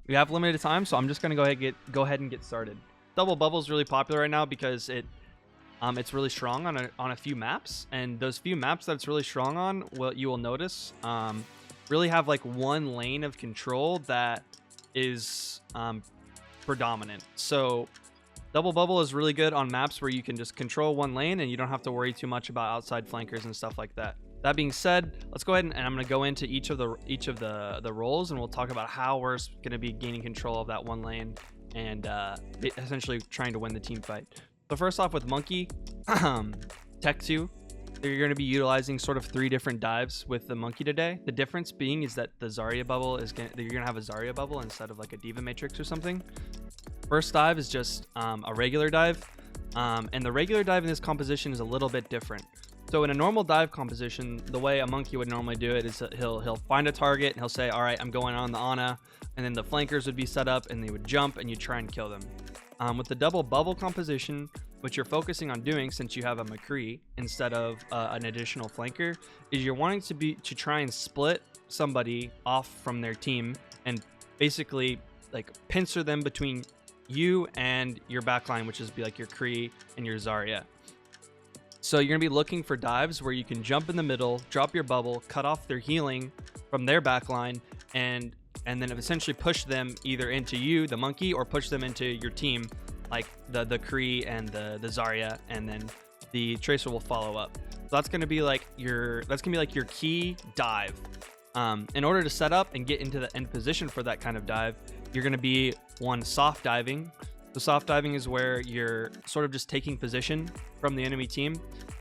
We have limited time, so I'm just gonna go ahead and get started. Double Bubble is really popular right now because it's really strong on a few maps, and those few maps that it's really strong on, what you will notice, really have like one lane of control that is predominant. So Double Bubble is really good on maps where you can just control one lane and you don't have to worry too much about outside flankers and stuff like that. That being said, let's go ahead and I'm going to go into each of the roles, and we'll talk about how we're going to be gaining control of that one lane and essentially trying to win the team fight. So first off with Monkey, Tech 2, you're going to be utilizing sort of 3 different dives with the Monkey today. The difference being is that the Zarya bubble you're going to have a Zarya bubble instead of like a Diva Matrix or something. First dive is just a regular dive, and the regular dive in this composition is a little bit different. So in a normal dive composition, the way a Monkey would normally do it is that he'll find a target and he'll say, all right, I'm going on the Ana, and then the flankers would be set up and they would jump and you try and kill them. With the Double Bubble composition, what you're focusing on doing, since you have a McCree instead of an additional flanker, is you're wanting to try and split somebody off from their team and basically like pincer them between you and your backline, which is be like your Kree and your Zarya. So you're gonna be looking for dives where you can jump in the middle, drop your bubble, cut off their healing from their backline, and then essentially push them either into you, the Monkey, or push them into your team, like the Kree and the Zarya, and then the Tracer will follow up. So that's gonna be like your key dive. In order to set up and get into the end position for that kind of dive, you're gonna be soft diving. So soft diving is where you're sort of just taking position from the enemy team,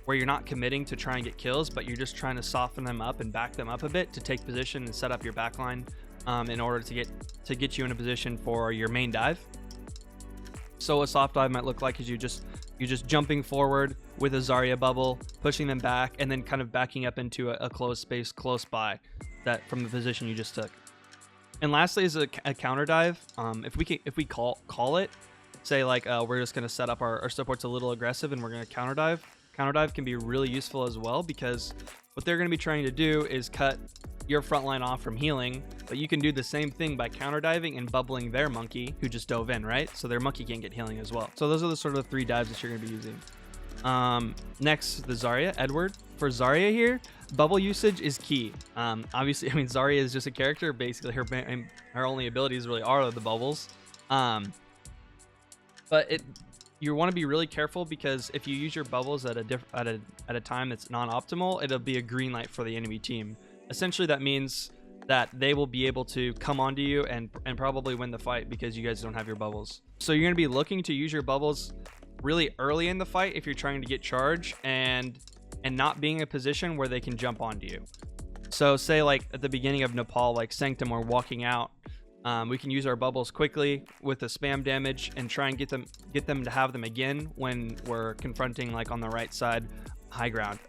where you're not committing to try and get kills, but you're just trying to soften them up and back them up a bit to take position and set up your backline in order to get you in a position for your main dive. So a soft dive might look like is you're just jumping forward with a Zarya bubble, pushing them back, and then kind of backing up into a closed space close by that from the position you just took. And lastly is a counter dive. If we call it, say like we're just going to set up our support's a little aggressive and we're going to counter dive. Counter dive can be really useful as well, because what they're going to be trying to do is cut your front line off from healing, but you can do the same thing by counter diving and bubbling their Monkey who just dove in, right? So their Monkey can't get healing as well. So those are the sort of 3 dives that you're going to be using. Next, the Zarya, Edward. For Zarya here, bubble usage is key. Obviously, I mean, Zarya is just a character. Basically, her only abilities really are the bubbles. But you want to be really careful, because if you use your bubbles at a time that's non-optimal, it'll be a green light for the enemy team. Essentially, that means that they will be able to come onto you and probably win the fight because you guys don't have your bubbles. So you're going to be looking to use your bubbles really early in the fight if you're trying to get charge and not being in a position where they can jump onto you. So say like at the beginning of Nepal, like Sanctum, or walking out, we can use our bubbles quickly with the spam damage and try and get them to have them again when we're confronting like on the right side high ground.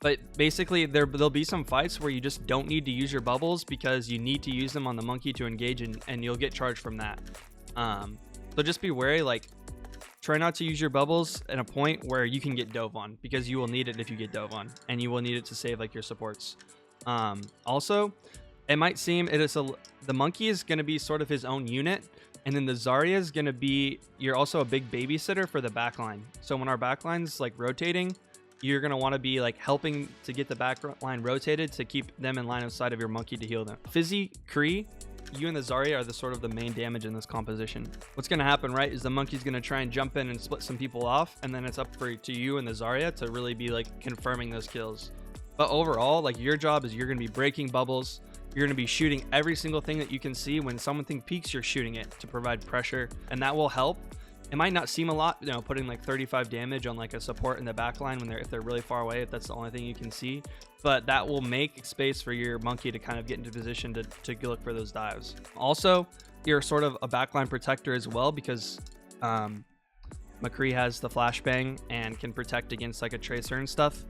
But basically there'll be some fights where you just don't need to use your bubbles because you need to use them on the Monkey to engage, and you'll get charged from that. So just be wary, like try not to use your bubbles at a point where you can get dove on, because you will need it if you get dove on, and you will need it to save like your supports. Also, it might seem the Monkey is going to be sort of his own unit, and then the Zarya is going to be, you're also a big babysitter for the backline. So when our backline's like rotating, you're going to want to be like helping to get the backline rotated to keep them in line of sight of your Monkey to heal them. Fizzy Kree, you and the Zarya are the sort of the main damage in this composition. What's going to happen, right, is the Monkey's going to try and jump in and split some people off, and then it's up to you and the Zarya to really be like confirming those kills. But overall, like your job is you're going to be breaking bubbles. You're going to be shooting every single thing that you can see. When something peaks, you're shooting it to provide pressure, and that will help. It might not seem a lot, you know, putting like 35 damage on like a support in the backline if they're really far away, if that's the only thing you can see, but that will make space for your Monkey to kind of get into position to look for those dives. Also, you're sort of a backline protector as well, because McCree has the flashbang and can protect against like a Tracer and stuff.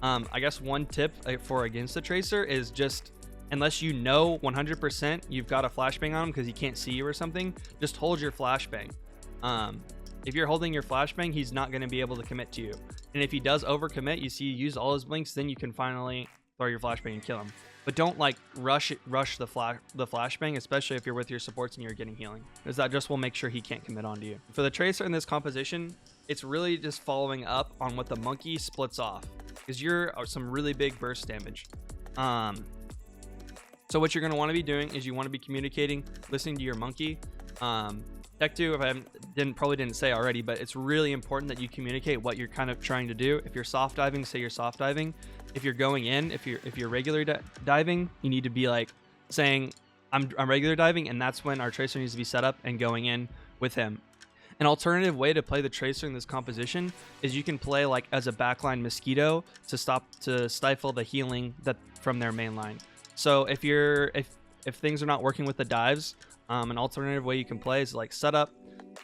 I guess one tip for against the Tracer is just, unless you know 100% you've got a flashbang on him because he can't see you or something, just hold your flashbang. If you're holding your flashbang, he's not going to be able to commit to you. And if he does overcommit, you see use all his blinks, then you can finally throw your flashbang and kill him. but don't like rush the flashbang, especially if you're with your supports and you're getting healing, because that just will make sure he can't commit onto you. For the Tracer in this composition, it's really just following up on what the monkey splits off, because you're some really big burst damage. So what you're going to want to be doing is you want to be communicating, listening to your monkey. Tech 2, if I probably didn't say already, but it's really important that you communicate what you're kind of trying to do. If you're soft diving, say you're soft diving. If you're going in, if you're regular diving, you need to be like saying I'm regular diving, and that's when our Tracer needs to be set up and going in with him. An alternative way to play the Tracer in this composition is you can play like as a backline mosquito to stifle the healing that from their main line. So if things are not working with the dives, an alternative way you can play is like set up,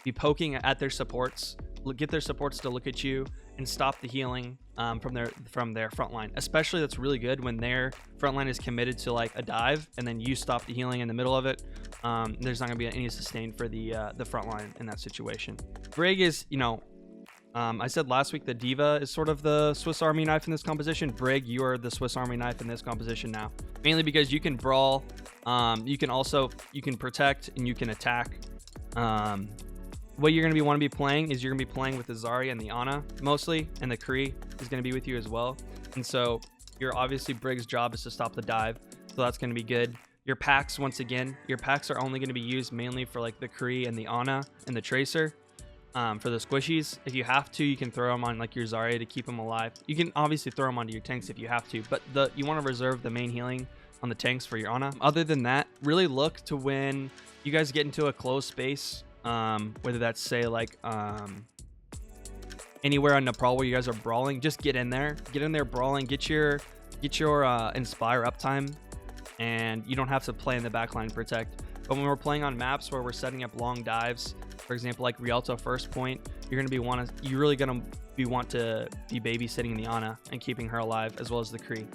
be poking at their supports, get their supports to look at you, and stop the healing from their front line. Especially that's really good when their front line is committed to like a dive, and then you stop the healing in the middle of it. There's not gonna be any sustain for the front line in that situation. Brig is, I said last week the Diva is sort of the Swiss Army knife in this composition. Brig, you are the Swiss Army knife in this composition now. Mainly because you can brawl, you can protect, and you can attack. What you're going to want to be playing is you're going to be playing with the Zarya and the Ana mostly, and the Kree is going to be with you as well. And so obviously Brig's job is to stop the dive, so that's going to be good. Your packs, once again, your packs are only going to be used mainly for like the Kree and the Ana and the Tracer. For the squishies, if you have to, you can throw them on like your Zarya to keep them alive. You can obviously throw them onto your tanks if you have to, but you want to reserve the main healing on the tanks for your Ana. Other than that, really look to when you guys get into a closed space, whether that's say like anywhere on Nepal where you guys are brawling, just get in there brawling, get your Inspire uptime, and you don't have to play in the backline protect. But when we're playing on maps where we're setting up long dives, for example, like Rialto first point, you're really gonna want to be babysitting the Ana and keeping her alive, as well as the Kree.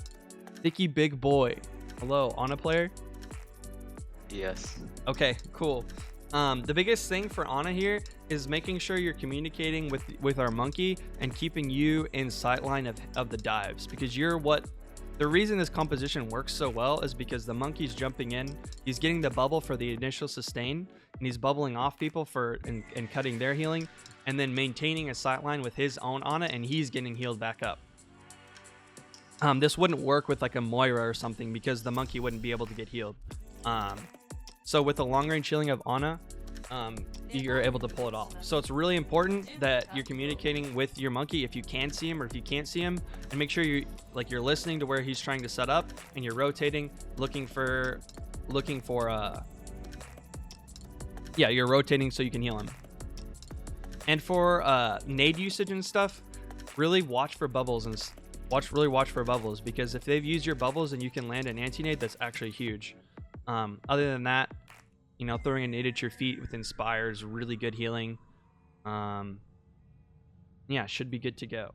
Sticky Big Boy, hello, Ana player. Yes. Okay, cool. The biggest thing for Ana here is making sure you're communicating with our monkey and keeping you in sightline of the dives, because the reason this composition works so well is because the monkey's jumping in, he's getting the bubble for the initial sustain, and he's bubbling off people and cutting their healing, and then maintaining a sightline with his own Ana, and he's getting healed back up. This wouldn't work with like a Moira or something, because the monkey wouldn't be able to get healed. So with the long range healing of Ana, you're able to pull it off. So it's really important that you're communicating with your monkey if you can see him or if you can't see him, and make sure you're listening to where he's trying to set up, and you're rotating, you're rotating so you can heal him. And for nade usage and stuff, really watch for bubbles because if they've used your bubbles and you can land an anti-nade, that's actually huge. Other than that, throwing a nade at your feet with Inspire is really good healing. Should be good to go.